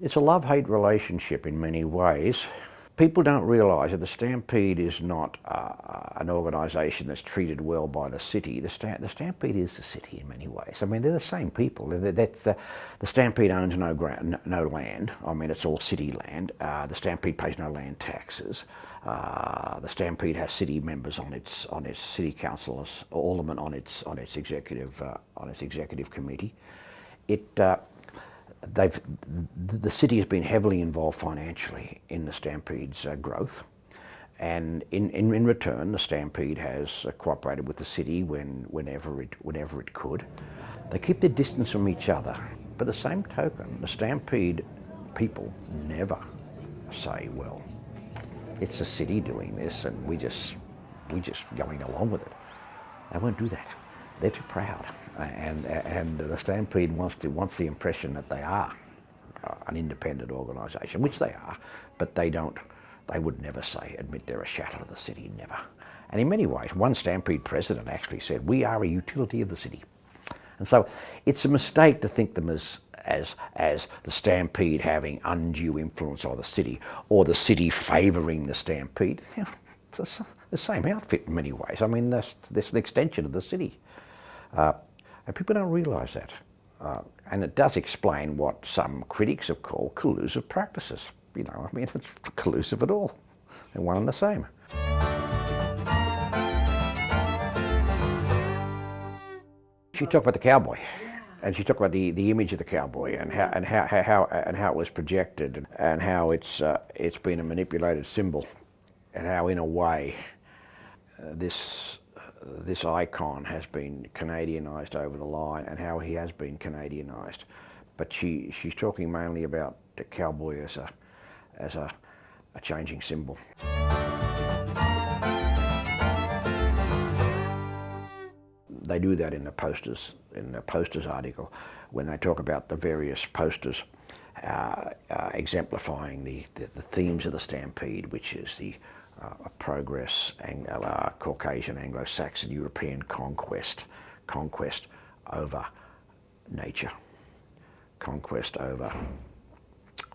It's a love-hate relationship in many ways. People don't realise that the Stampede is not an organisation that's treated well by the city. The Stampede is the city in many ways. I mean, they're the same people. The Stampede owns no land. I mean, it's all city land. The Stampede pays no land taxes. The Stampede has city members on its city council, as aldermen on its executive committee. The city has been heavily involved financially in the Stampede's growth, and in return, the Stampede has cooperated with the city whenever it could. They keep their distance from each other, but the same token, the Stampede people never say, "Well, it's the city doing this, and we just going along with it." They won't do that. They're too proud, and the Stampede wants the impression that they are an independent organisation, which they are, but they would never admit they're a shadow of the city, never. And in many ways, one Stampede president actually said, "We are a utility of the city." And so it's a mistake to think them as the Stampede having undue influence on the city, or the city favouring the Stampede. It's the same outfit in many ways. I mean, this an extension of the city. And people don't realise that. And it does explain what some critics have called collusive practices. You know, I mean, it's collusive at all. They're one and the same. She talked about the cowboy, and she talked about the image of the cowboy and how it was projected, and how it's been a manipulated symbol, and how in a way this icon has been Canadianised over the line, and how he has been Canadianised. But she's talking mainly about the cowboy as a changing symbol. They do that in the posters article, when they talk about the various posters exemplifying the themes of the Stampede, which is the progress, Caucasian, Anglo-Saxon, European conquest over nature, conquest over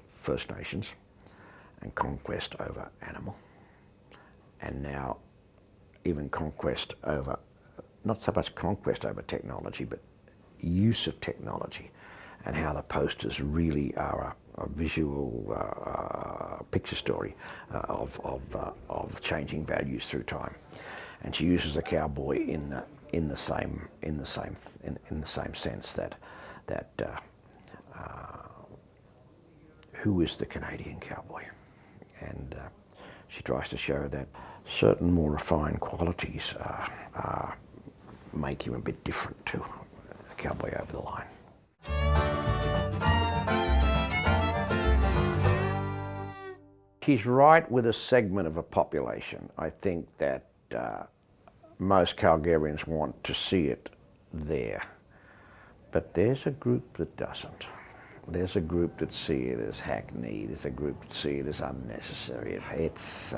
First Nations, and conquest over animal, and now even conquest over, not so much conquest over technology, but use of technology, and how the posters really are a visual picture story of changing values through time. And she uses a cowboy in the same sense that who is the Canadian cowboy? And she tries to show that certain more refined qualities make him a bit different to a cowboy over the line. She's right with a segment of a population. I think that most Calgarians want to see it there. But there's a group that doesn't. There's a group that see it as hackneyed. There's a group that see it as unnecessary. It's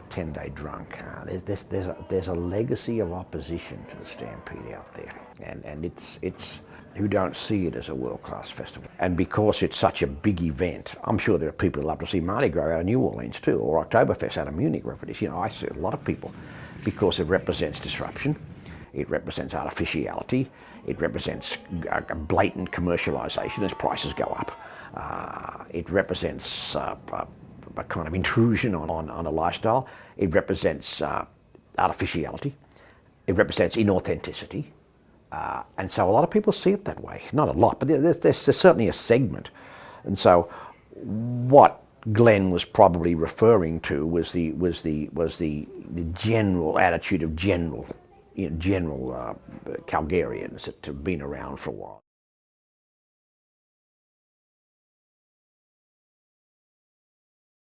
10-day drunk. There's a legacy of opposition to the Stampede out there, and it's who don't see it as a world-class festival. And because it's such a big event, I'm sure there are people who love to see Mardi Gras out of New Orleans too, or Oktoberfest out of Munich, wherever it is. You know, I see a lot of people, because it represents disruption, it represents artificiality, it represents a blatant commercialisation as prices go up. It represents a kind of intrusion on a lifestyle. It represents artificiality. It represents inauthenticity. And so a lot of people see it that way. Not a lot, but there's certainly a segment. And so what Glenn was probably referring to was the general attitude of general Calgarians that have been around for a while.